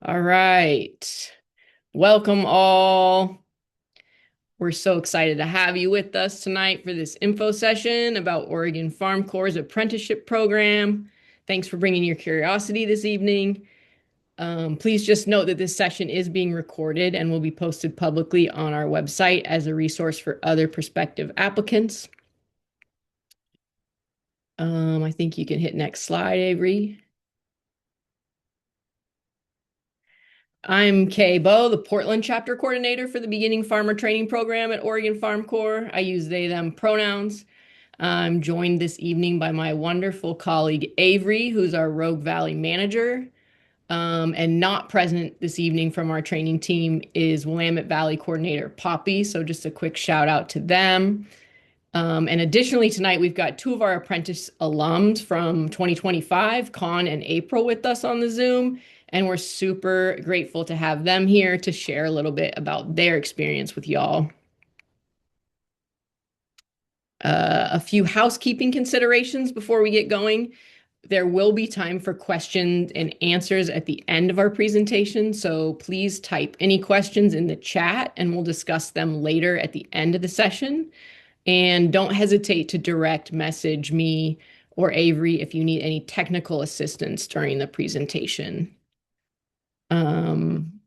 All right. Welcome all. We're so excited to have you with us tonight for this info session about Oregon Farm Corps' apprenticeship program. Thanks for bringing your curiosity this evening. Please just note that this session is being recorded and will be posted publicly on our website as a resource for other prospective applicants. I think you can hit next slide, Avery. I'm Kay Bowe, the Portland chapter coordinator for the Beginning Farmer Training Program at Oregon Farm Corps. I use they, them pronouns. I'm joined this evening by my wonderful colleague Avery, who's our Rogue Valley manager. And not present this evening from our training team is Willamette Valley coordinator Poppy. So just a quick shout out to them. And additionally, tonight we've got two of our apprentice alums from 2025, Con and April, with us on the Zoom. And we're super grateful to have them here to share a little bit about their experience with y'all. A few housekeeping considerations before we get going. There will be time for questions and answers at the end of our presentation, so please type any questions in the chat and we'll discuss them later at the end of the session. And don't hesitate to direct message me or Avery if you need any technical assistance during the presentation.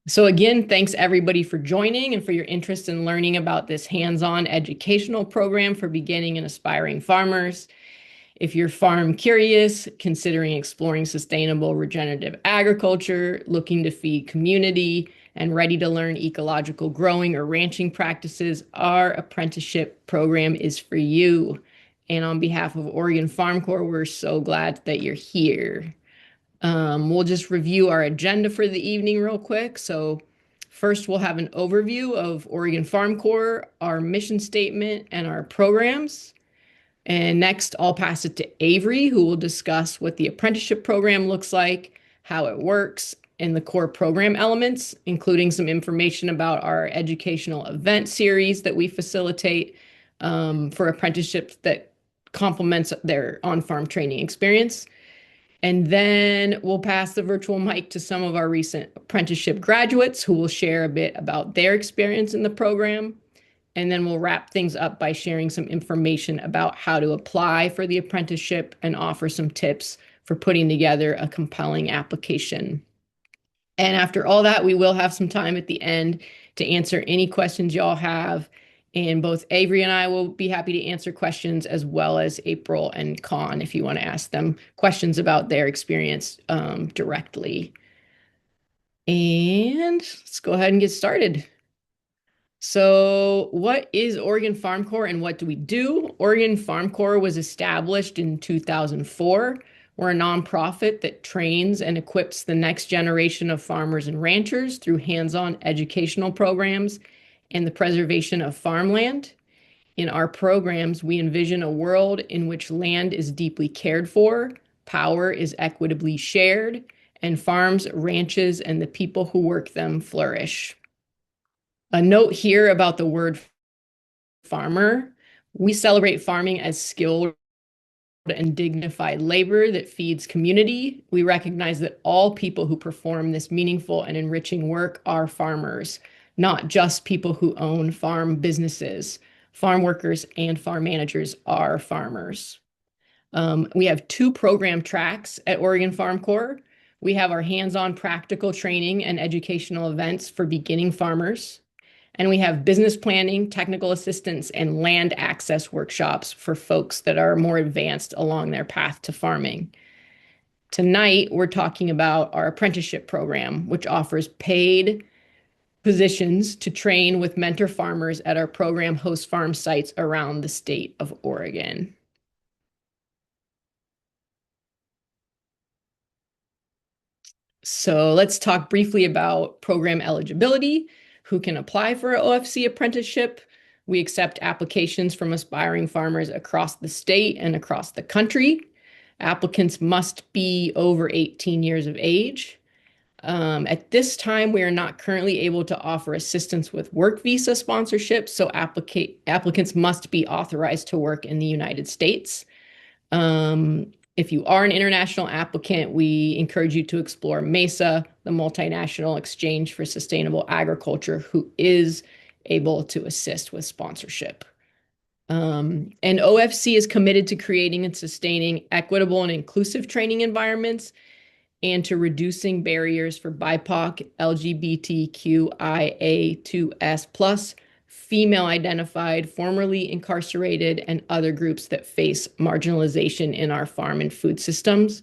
So again, thanks everybody for joining and for your interest in learning about this hands-on educational program for beginning and aspiring farmers. If you're farm curious, considering exploring sustainable regenerative agriculture, looking to feed community, and ready to learn ecological growing or ranching practices, our apprenticeship program is for you. And on behalf of Oregon Farm Corps, we're so glad that you're here. We'll just review our agenda for the evening real quick. So first, we'll have an overview of Oregon Farm Corps, our mission statement, and our programs. And next, I'll pass it to Avery, who will discuss what the apprenticeship program looks like, how it works, and the core program elements, including some information about our educational event series that we facilitate for apprenticeships that complements their on-farm training experience. And then we'll pass the virtual mic to some of our recent apprenticeship graduates who will share a bit about their experience in the program. And then we'll wrap things up by sharing some information about how to apply for the apprenticeship and offer some tips for putting together a compelling application. And after all that, we will have some time at the end to answer any questions y'all have. And both Avery and I will be happy to answer questions, as well as April and Con if you want to ask them questions about their experience directly. And let's go ahead and get started. So what is Oregon Farm Corps and what do we do? Oregon Farm Corps was established in 2004. We're a nonprofit that trains and equips the next generation of farmers and ranchers through hands-on educational programs and the preservation of farmland. In our programs, we envision a world in which land is deeply cared for, power is equitably shared, and farms, ranches, and the people who work them flourish. A note here about the word farmer. We celebrate farming as skilled and dignified labor that feeds community. We recognize that all people who perform this meaningful and enriching work are farmers, not just people who own farm businesses. Farm workers and farm managers are farmers. We have two program tracks at Oregon Farm Corps. We have our hands-on practical training and educational events for beginning farmers. And we have business planning, technical assistance, and land access workshops for folks that are more advanced along their path to farming. Tonight, we're talking about our apprenticeship program, which offers paid positions to train with mentor farmers at our program host farm sites around the state of Oregon. So let's talk briefly about program eligibility. Who can apply for an OFC apprenticeship? We accept applications from aspiring farmers across the state and across the country. Applicants must be over 18 years of age. At this time, we are not currently able to offer assistance with work visa sponsorship, so applicants must be authorized to work in the United States. If you are an international applicant, we encourage you to explore MESA, the Multinational Exchange for Sustainable Agriculture, who is able to assist with sponsorship. And OFC is committed to creating and sustaining equitable and inclusive training environments and to reducing barriers for BIPOC, LGBTQIA2S+, female identified, formerly incarcerated, and other groups that face marginalization in our farm and food systems.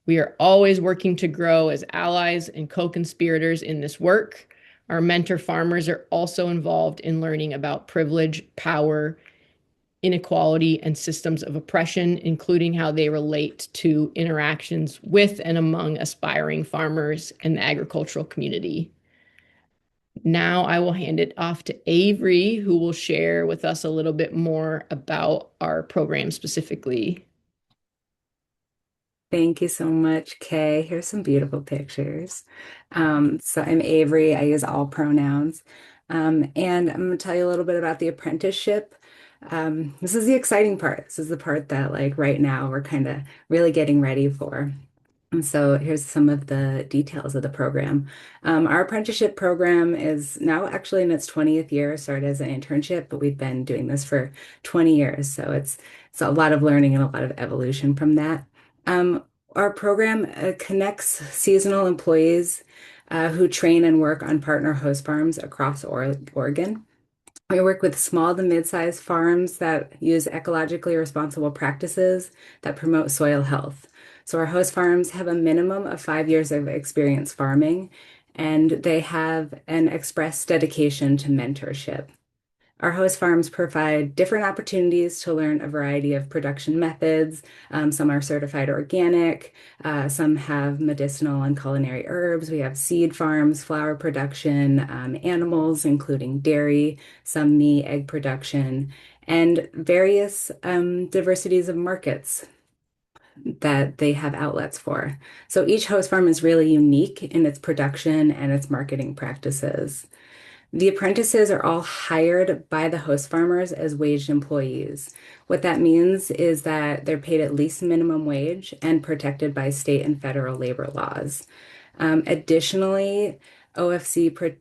We are always working to grow as allies and co-conspirators in this work. Our mentor farmers are also involved in learning about privilege, power, inequality, and systems of oppression, including how they relate to interactions with and among aspiring farmers and the agricultural community. Now I will hand it off to Avery, who will share with us a little bit more about our program specifically. Thank you so much, Kay. Here's some beautiful pictures. So I'm Avery. I use all pronouns. And I'm going to tell you a little bit about the apprenticeship. This is the exciting part. This is the part that, like, right now we're kind of really getting ready for. And so here's some of the details of the program. Our apprenticeship program is now actually in its 20th year, started as an internship, but we've been doing this for 20 years. So it's a lot of learning and a lot of evolution from that. Our program connects seasonal employees who train and work on partner host farms across Oregon. We work with small to mid-sized farms that use ecologically responsible practices that promote soil health. So our host farms have a minimum of 5 years of experience farming, and they have an express dedication to mentorship. Our host farms provide different opportunities to learn a variety of production methods. Some are certified organic, some have medicinal and culinary herbs. We have seed farms, flower production, animals, including dairy, some meat, egg production, and various diversities of markets that they have outlets for. So each host farm is really unique in its production and its marketing practices. The apprentices are all hired by the host farmers as waged employees. What that means is that they're paid at least minimum wage and protected by state and federal labor laws. Additionally, OFC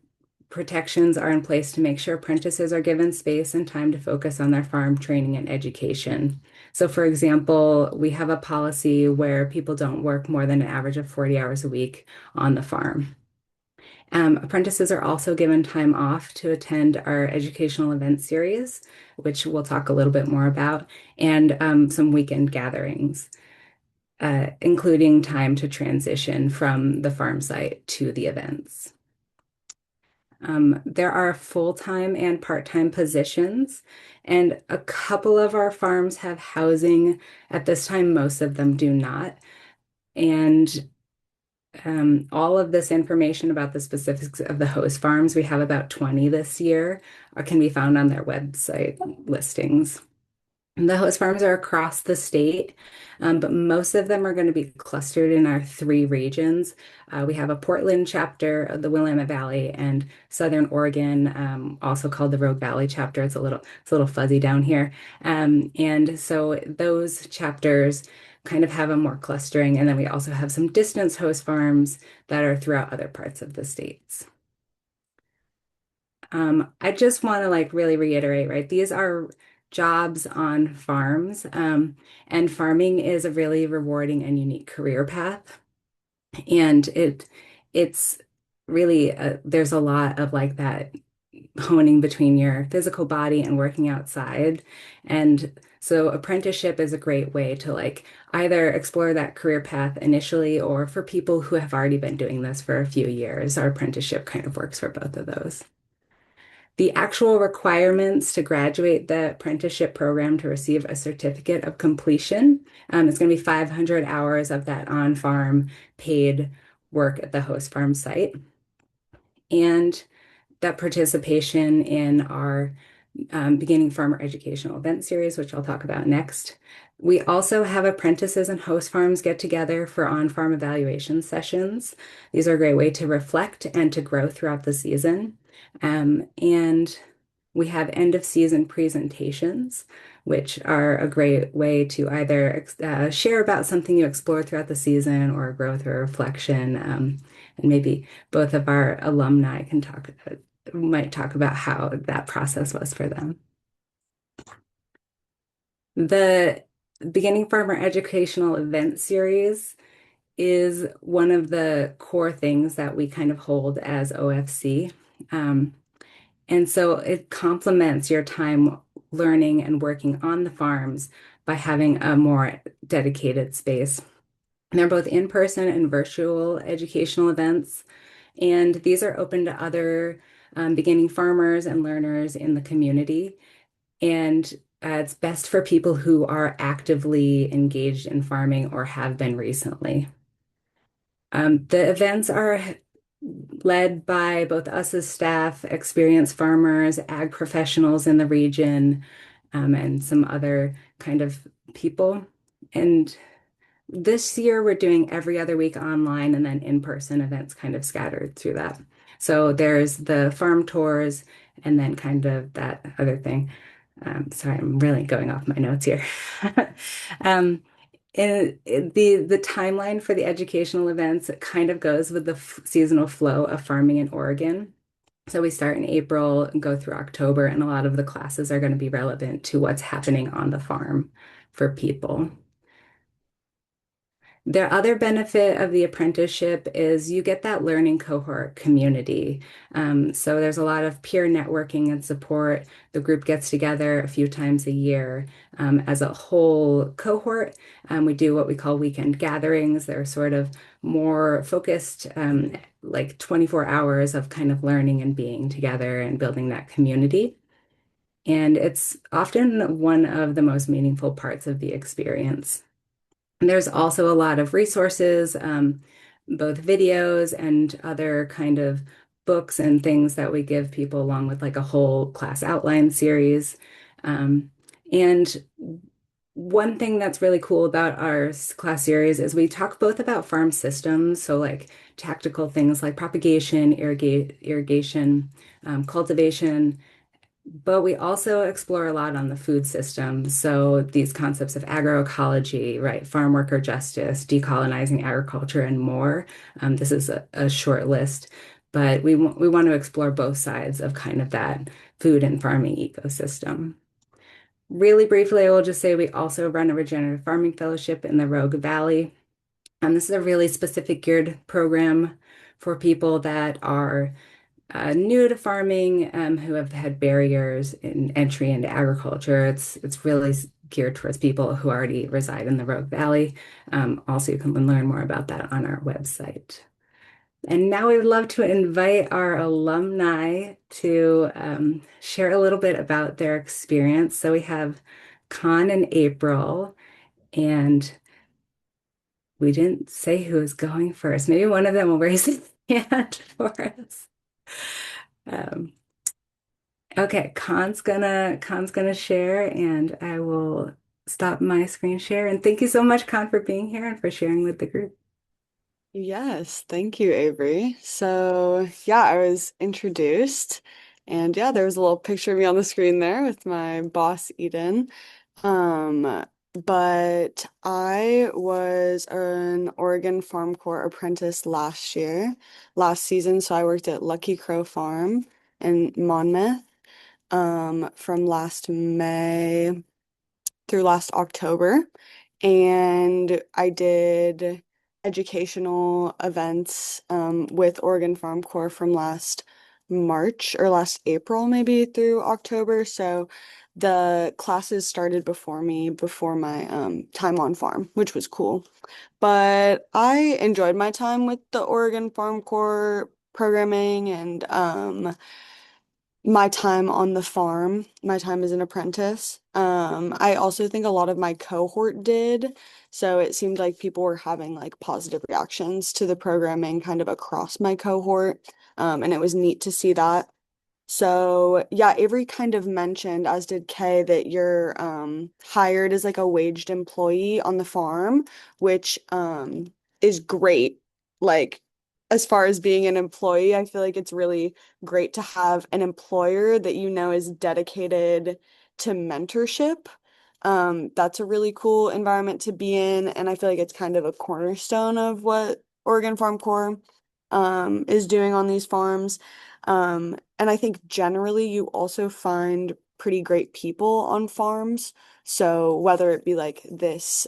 protections are in place to make sure apprentices are given space and time to focus on their farm training and education. So, for example, we have a policy where people don't work more than an average of 40 hours a week on the farm. Apprentices are also given time off to attend our educational event series, which we'll talk a little bit more about, and some weekend gatherings, including time to transition from the farm site to the events. There are full-time and part-time positions, and a couple of our farms have housing. At this time, most of them do not. And all of this information about the specifics of the host farms, we have about 20 this year, can be found on their website listings. And the host farms are across the state, but most of them are going to be clustered in our three regions. We have a Portland chapter of the Willamette Valley and Southern Oregon, also called the Rogue Valley chapter. It's a little fuzzy down here. And so those chapters kind of have a more clustering. And then we also have some distance host farms that are throughout other parts of the states. I just want to like really reiterate, right? These are jobs on farms, and farming is a really rewarding and unique career path. And it's really there's a lot of like that honing between your physical body and working outside. And so apprenticeship is a great way to like either explore that career path initially, or for people who have already been doing this for a few years, our apprenticeship kind of works for both of those. The actual requirements to graduate the apprenticeship program to receive a certificate of completion, it's going to be 500 hours of that on-farm paid work at the host farm site. And that participation in our beginning farmer educational event series, which I'll talk about next. We also have apprentices and host farms get together for on-farm evaluation sessions. These are a great way to reflect and to grow throughout the season. And We have end of season presentations, which are a great way to either share about something you explored throughout the season or growth or reflection. And maybe both of our alumni might talk about how that process was for them. The Beginning Farmer Educational Event Series is one of the core things that we kind of hold as OFC. Um, and so it complements your time learning and working on the farms by having a more dedicated space. And they're both in-person and virtual educational events. And these are open to other beginning farmers and learners in the community. And it's best for people who are actively engaged in farming or have been recently. The events are led by both us as staff, experienced farmers, ag professionals in the region, and some other kind of people. And this year we're doing every other week online and then in-person events kind of scattered through that. So there's the farm tours and then kind of that other thing. Sorry, I'm really going off my notes here. Um, the timeline for the educational events kind of goes with the seasonal flow of farming in Oregon. So we start in April and go through October, and a lot of the classes are going to be relevant to what's happening on the farm for people. The other benefit of the apprenticeship is you get that learning cohort community. So there's a lot of peer networking and support. The group gets together a few times a year as a whole cohort. We do what we call weekend gatherings. They're sort of more focused, like 24 hours of kind of learning and being together and building that community. And it's often one of the most meaningful parts of the experience. And there's also a lot of resources, both videos and other kind of books and things that we give people along with like a whole class outline series. Um, and one thing that's really cool about our class series is we talk both about farm systems, so like tactical things like propagation, irrigation, cultivation, but we also explore a lot on the food system. So these concepts of agroecology, right? Farm worker justice, decolonizing agriculture, and more. This is a short list, but we want to explore both sides of kind of that food and farming ecosystem. Really briefly, I will just say we also run a regenerative farming fellowship in the Rogue Valley. This is a really specific geared program for people that are new to farming, who have had barriers in entry into agriculture. It's really geared towards people who already reside in the Rogue Valley. Also, you can learn more about that on our website. And now we would love to invite our alumni to share a little bit about their experience. So we have Con and April, and we didn't say who is going first. Maybe one of them will raise his hand for us. Um, Okay, Khan's gonna share and I will stop my screen share. And thank you so much, Khan, for being here and for sharing with the group. Yes, thank you, Avery. So, yeah, I was introduced, and yeah, there was a little picture of me on the screen there with my boss, Eden. Um, but I was an Oregon Farm Corps apprentice last season. So I worked at Lucky Crow Farm in Monmouth, from last May through last October. And I did educational events with Oregon Farm Corps from last March or last April, maybe through October. So the classes started before me, before my time on farm, which was cool. But I enjoyed my time with the Oregon Farm Corps programming and my time on the farm, my time as an apprentice. I also think a lot of my cohort did. So it seemed like people were having like positive reactions to the programming kind of across my cohort. And it was neat to see that. So yeah, Avery kind of mentioned, as did Kay, that you're hired as like a waged employee on the farm, which is great. Like as far as being an employee, I feel like it's really great to have an employer that you know is dedicated to mentorship. That's a really cool environment to be in, and I feel like it's kind of a cornerstone of what Oregon Farm Corps is doing on these farms. And I think generally you also find pretty great people on farms. So whether it be like this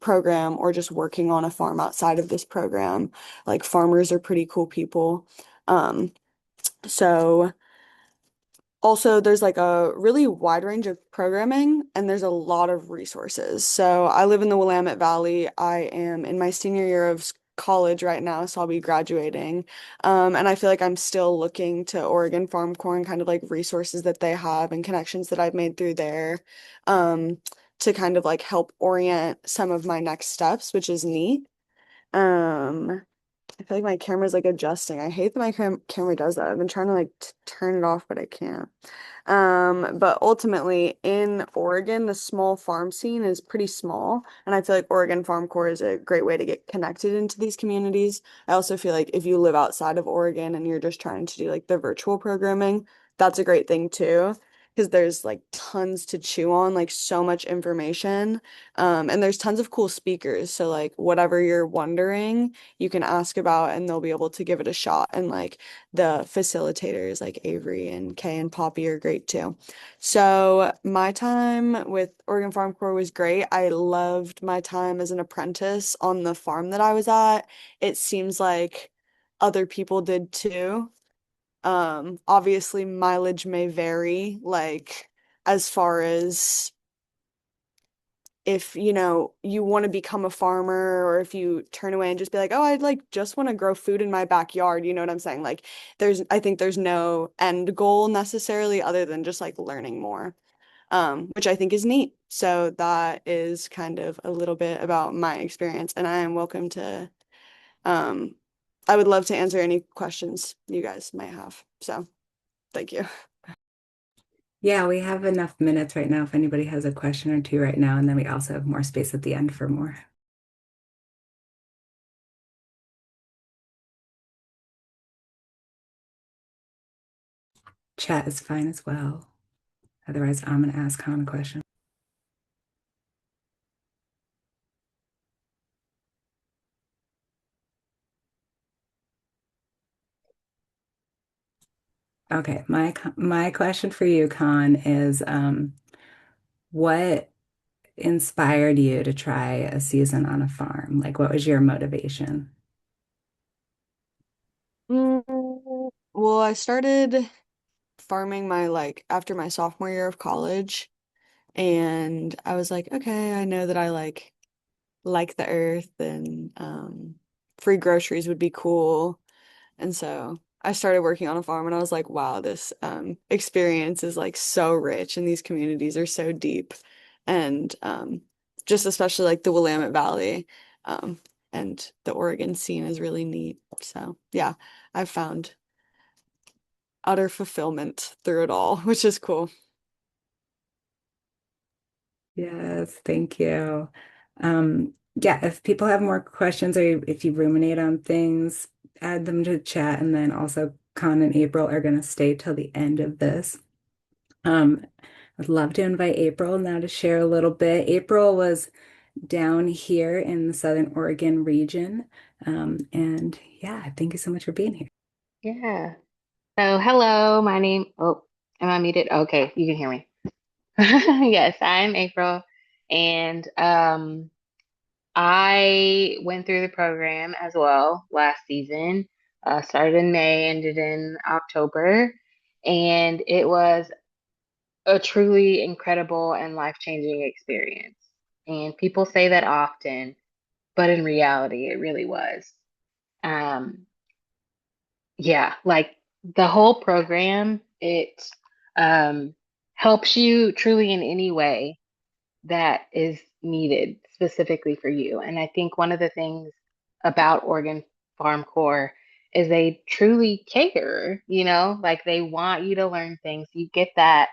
program or just working on a farm outside of this program, like farmers are pretty cool people. Um, so also, there's like a really wide range of programming and there's a lot of resources. So, I live in the Willamette Valley. I am in my senior year of college right now, so I'll be graduating. And I feel like I'm still looking to Oregon Farm Corps and kind of like resources that they have and connections that I've made through there to kind of like help orient some of my next steps, which is neat. Um, I feel like my camera's like adjusting. I hate that my camera does that. I've been trying to like turn it off, but I can't. But ultimately in Oregon, the small farm scene is pretty small, and I feel like Oregon Farm Corps is a great way to get connected into these communities. I also feel like if you live outside of Oregon and you're just trying to do like the virtual programming, that's a great thing too. Because there's like tons to chew on, like so much information. And there's tons of cool speakers. So like whatever you're wondering, you can ask about and they'll be able to give it a shot. And like the facilitators like Avery and Kay and Poppy are great too. So my time with Oregon Farm Corps was great. I loved my time as an apprentice on the farm that I was at. It seems like other people did too. Obviously mileage may vary, like as far as if you know you want to become a farmer or if you turn away and just be like, oh, I'd like just want to grow food in my backyard, you know what I'm saying? Like I think there's no end goal necessarily other than just like learning more, which I think is neat. So that is kind of a little bit about my experience, and I am welcome to um I would love to answer any questions you guys might have. So thank you. Yeah, we have enough minutes right now if anybody has a question or two right now, and then we also have more space at the end for more. Chat is fine as well. Otherwise, I'm going to ask Han a question. Okay, my question for you, Khan, is what inspired you to try a season on a farm? Like, what was your motivation? Well, I started farming my like after my sophomore year of college, and I was like, okay, I know that I like the earth, and free groceries would be cool. And so I started working on a farm and I was like, wow, this experience is like so rich and these communities are so deep. And just especially like the Willamette Valley um, and the Oregon scene is really neat. So yeah, I've found utter fulfillment through it all, which is cool. Yes, thank you. Yeah, if people have more questions or if you ruminate on things, add them to the chat. And then also Con and April are going to stay till the end of this. I'd love to invite April now to share a little bit. April was down here in the Southern Oregon region. And yeah, thank you so much for being here. Yeah. So, hello, my name. Oh, am I muted? Okay, you can hear me. Yes, I'm April, and I went through the program as well last season. Started in May, ended in October, and it was a truly incredible and life-changing experience. And people say that often, but in reality, it really was. Um, Yeah, like the whole program, it um, helps you truly in any way that is needed specifically for you. And I think one of the things about Oregon Farm Corps is they truly care, like they want you to learn things. You get that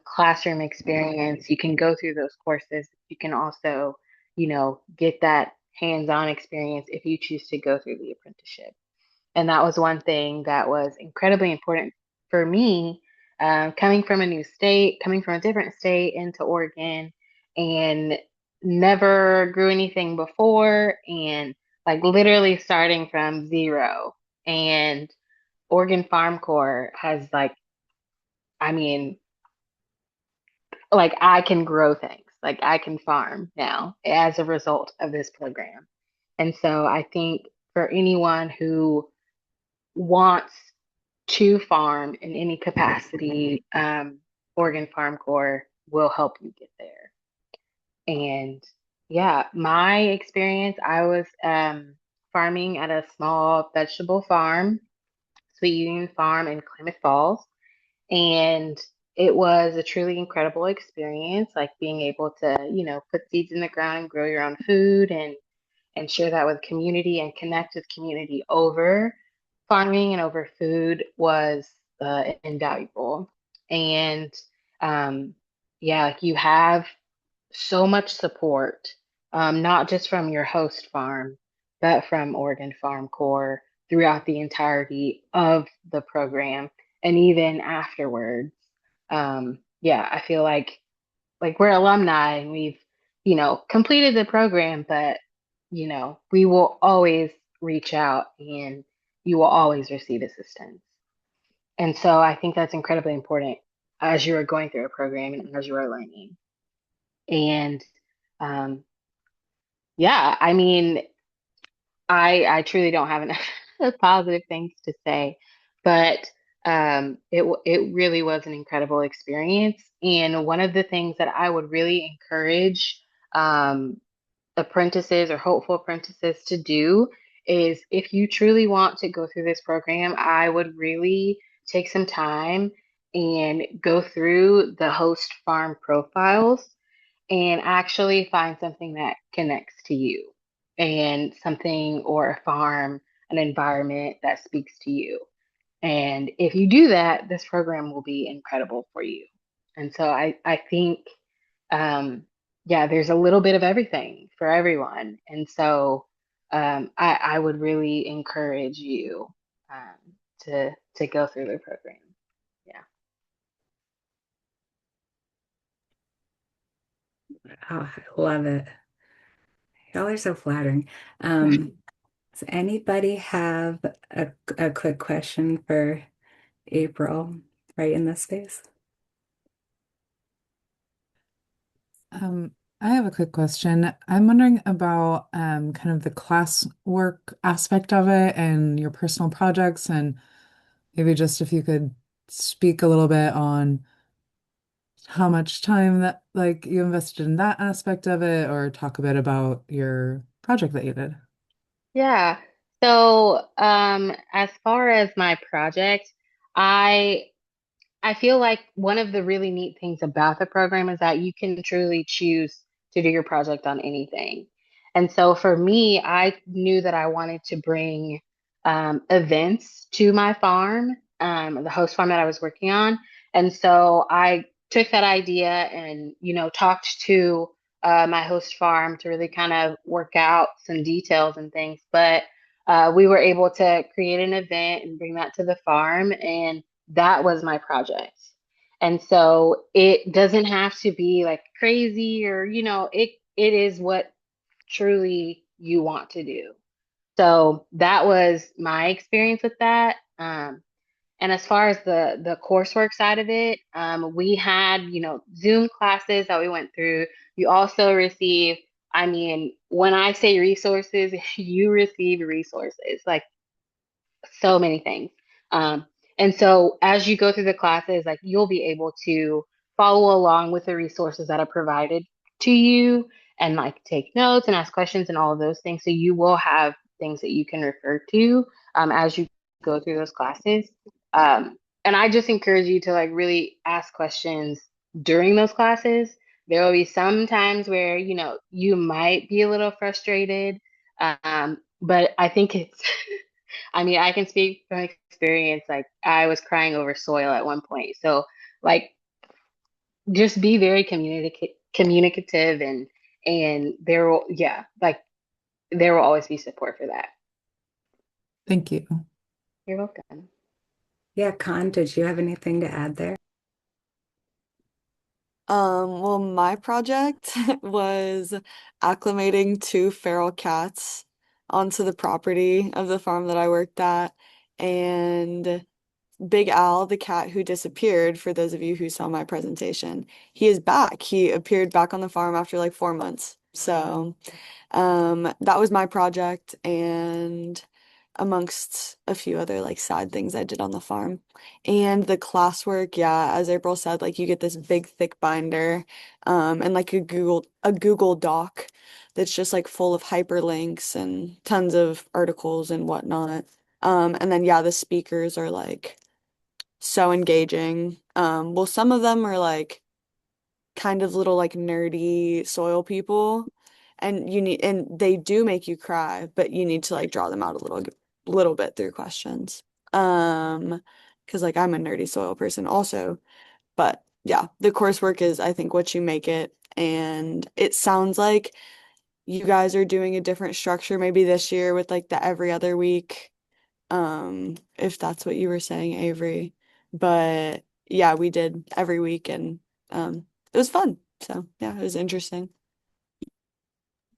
classroom experience. You can go through those courses. You can also, get that hands-on experience if you choose to go through the apprenticeship. And that was one thing that was incredibly important for me, coming from a new state, coming from a different state into Oregon, and never grew anything before, and like literally starting from zero. And Oregon Farm Corps has like, I mean, like I can grow things, like I can farm now as a result of this program. And so I think for anyone who wants to farm in any capacity, Oregon Farm Corps will help you get there. And yeah, my experience, I was farming at a small vegetable farm, Sweet Union Farm in Klamath Falls. And it was a truly incredible experience, like being able to, put seeds in the ground and grow your own food and share that with community and connect with community over farming and over food was invaluable. And yeah, like you have so much support, not just from your host farm, but from Oregon Farm Corps throughout the entirety of the program and even afterwards. Yeah, I feel like we're alumni and we've, completed the program, but we will always reach out and you will always receive assistance. And so I think that's incredibly important as you are going through a program and as you are learning. And um, yeah, I mean, I truly don't have enough positive things to say, but it really was an incredible experience. And one of the things that I would really encourage um, apprentices or hopeful apprentices to do is if you truly want to go through this program, I would really take some time and go through the host farm profiles and actually find something that connects to you and something or a farm, an environment that speaks to you. And if you do that, this program will be incredible for you. And so I think, yeah, there's a little bit of everything for everyone. And so I would really encourage you to go through the program. Yeah. Oh, I love it. Y'all are so flattering. Does anybody have a quick question for April right in this space? Um, I have a quick question. I'm wondering about kind of the classwork aspect of it and your personal projects, and maybe just if you could speak a little bit on how much time that like you invested in that aspect of it, or talk a bit about your project that you did. Yeah. So, as far as my project, I I feel like one of the really neat things about the program is that you can truly choose to do your project on anything. And so for me, I knew that I wanted to bring events to my farm, the host farm that I was working on. And so I took that idea and, talked to my host farm to really kind of work out some details and things. But we were able to create an event and bring that to the farm. And that was my project. And so it doesn't have to be like crazy or, it is what truly you want to do. So that was my experience with that. And as far as the coursework side of it, we had, Zoom classes that we went through. You also receive, I mean, when I say resources, you receive resources. Like so many things. Um, and so as you go through the classes, like you'll be able to follow along with the resources that are provided to you and like take notes and ask questions and all of those things. So you will have things that you can refer to as you go through those classes. And I just encourage you to like really ask questions during those classes. There will be some times where, you might be a little frustrated. But I think it's I mean, I can speak from experience. Like I was crying over soil at one point. So like just be very communicative and there will yeah, like there will always be support for that. Thank you. You're welcome. Yeah, Con, did you have anything to add there? Well, my project was acclimating two feral cats onto the property of the farm that I worked at. And Big Al, the cat who disappeared, for those of you who saw my presentation, he is back. He appeared back on the farm after like 4 months. So, that was my project, and amongst a few other like side things I did on the farm. And the classwork, yeah, as April said, like you get this big thick binder, and like a Google Doc that's just like full of hyperlinks and tons of articles and whatnot. And then yeah, the speakers are like so engaging. Well, some of them are like kind of little like nerdy soil people, and they do make you cry, but you need to like draw them out a little bit through questions. Because like I'm a nerdy soil person also, but yeah, the coursework is I think what you make it, and it sounds like you guys are doing a different structure maybe this year with like the every other week, if that's what you were saying, Avery. But yeah, we did every week, and it was fun. So yeah, it was interesting.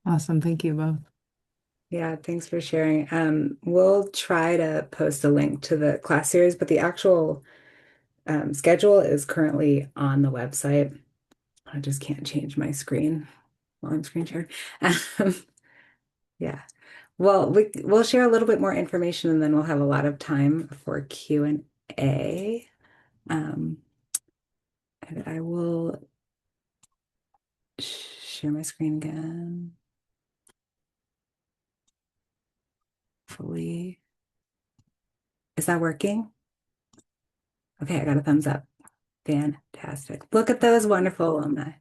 Awesome. Thank you both. Yeah, thanks for sharing. We'll try to post a link to the class series, but the actual schedule is currently on the website. I just can't change my screen while I'm screen sharing. Um, yeah. Well, we'll share a little bit more information and then we'll have a lot of time for Q&A. Um, and I will share my screen again. Fully. Is that working? Okay, I got a thumbs up. Fantastic. Look at those wonderful alumni.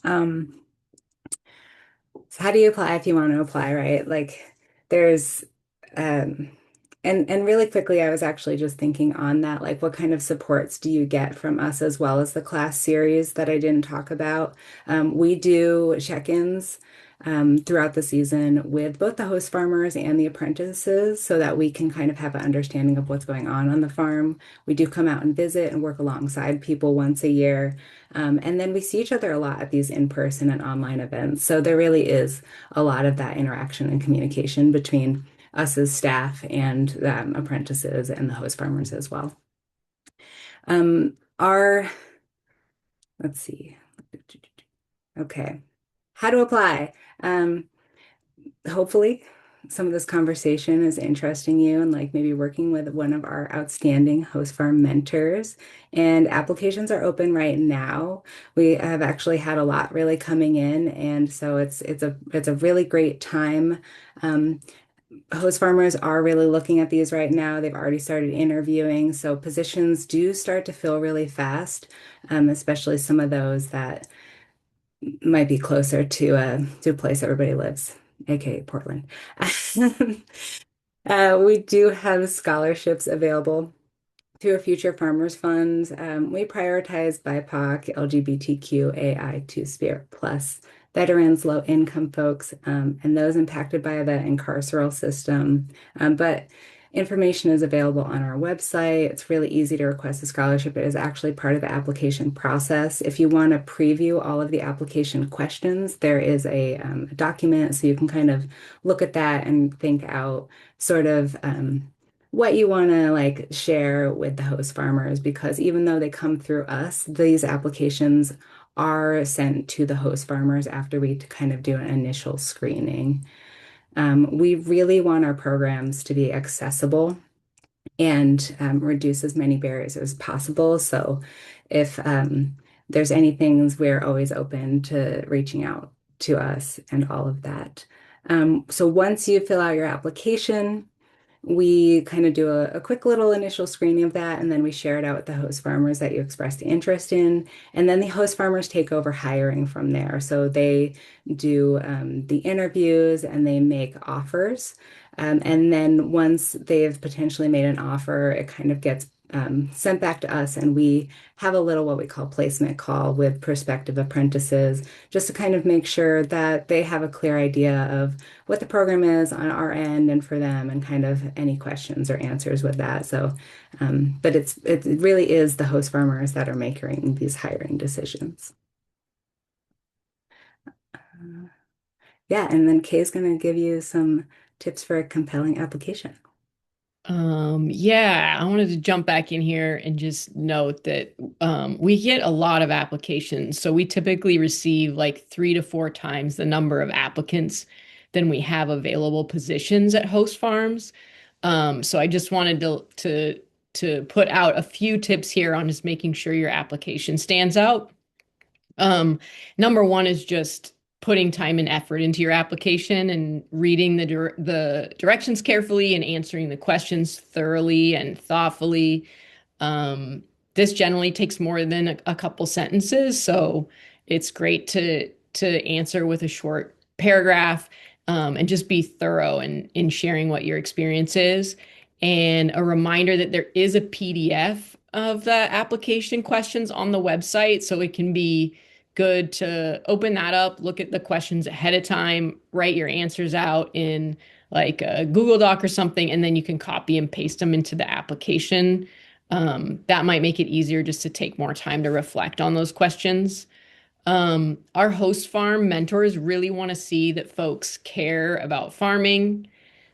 Um, so how do you apply if you want to apply, right? Like there's um and really quickly I was actually just thinking on that, like what kind of supports do you get from us as well as the class series that I didn't talk about? We do check-ins throughout the season with both the host farmers and the apprentices so that we can kind of have an understanding of what's going on the farm. We do come out and visit and work alongside people once a year. And then we see each other a lot at these in-person and online events. So there really is a lot of that interaction and communication between us as staff and apprentices and the host farmers as well. Let's see. Okay. How to apply? Hopefully some of this conversation is interesting you and like maybe working with one of our outstanding host farm mentors. And applications are open right now. We have actually had a lot really coming in, and so it's a really great time. Host farmers are really looking at these right now. They've already started interviewing, so positions do start to fill really fast, especially some of those that might be closer to a place everybody lives, aka Portland. We do have scholarships available through a Future Farmers Fund. We prioritize BIPOC, LGBTQ, AI, Two-Spirit Plus, veterans, low-income folks, and those impacted by the incarceral system. But information is available on our website. It's really easy to request a scholarship. It is actually part of the application process. If you want to preview all of the application questions, there is a document so you can kind of look at that and think out sort of what you want to like share with the host farmers, because even though they come through us, these applications are sent to the host farmers after we kind of do an initial screening. We really want our programs to be accessible and reduce as many barriers as possible. So if there's any things, we're always open to reaching out to us and all of that. So once you fill out your application, we kind of do a quick little initial screening of that, and then we share it out with the host farmers that you expressed interest in. And then the host farmers take over hiring from there. So they do the interviews and they make offers. And then once they've potentially made an offer, it kind of gets sent back to us, and we have a little what we call placement call with prospective apprentices, just to kind of make sure that they have a clear idea of what the program is on our end and for them, and kind of any questions or answers with that. So, but it really is the host farmers that are making these hiring decisions. Yeah, and then Kay's going to give you some tips for a compelling application. Yeah, I wanted to jump back in here and just note that we get a lot of applications. So we typically receive like 3 to 4 times the number of applicants than we have available positions at host farms. So I just wanted to put out a few tips here on just making sure your application stands out. Number one is just putting time and effort into your application and reading the directions carefully and answering the questions thoroughly and thoughtfully. Um, this generally takes more than a couple sentences, so it's great to answer with a short paragraph, and just be thorough in sharing what your experience is. And a reminder that there is a PDF of the application questions on the website, so it can be good to open that up, look at the questions ahead of time, write your answers out in like a Google Doc or something, and then you can copy and paste them into the application. That might make it easier just to take more time to reflect on those questions. Our host farm mentors really want to see that folks care about farming,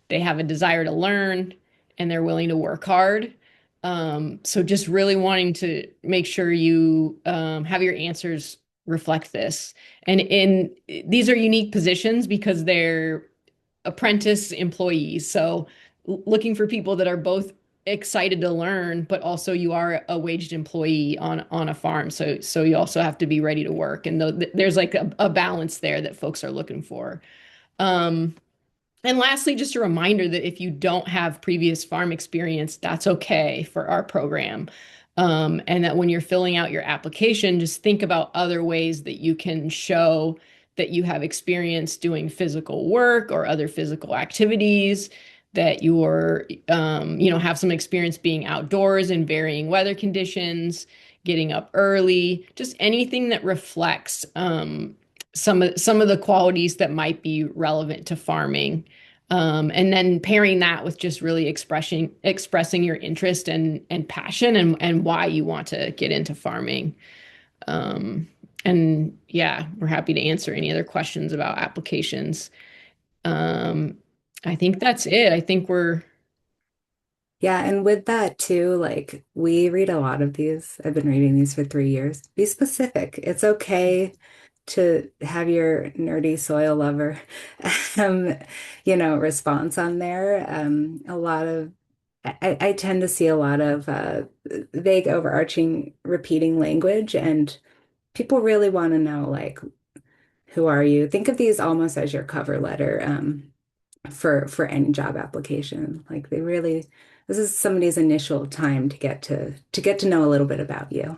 they have a desire to learn, and they're willing to work hard. So just really wanting to make sure you have your answers reflect this. And these are unique positions because they're apprentice employees. So looking for people that are both excited to learn, but also you are a waged employee on a farm. So you also have to be ready to work. And there's like a balance there that folks are looking for. Um, and lastly, just a reminder that if you don't have previous farm experience, that's okay for our program. And that when you're filling out your application, just think about other ways that you can show that you have experience doing physical work or other physical activities, that you're, have some experience being outdoors in varying weather conditions, getting up early, just anything that reflects some of the qualities that might be relevant to farming. And then pairing that with just really expressing your interest and passion and why you want to get into farming. And yeah, we're happy to answer any other questions about applications. Um, I think that's it. I think we're Yeah, and with that too, like we read a lot of these. I've been reading these for 3 years. Be specific. It's okay to have your nerdy soil lover, um, response on there. A lot of I tend to see a lot of vague, overarching, repeating language, and people really want to know, like, who are you? Think of these almost as your cover letter. For any job application. Like this is somebody's initial time to get to know a little bit about you.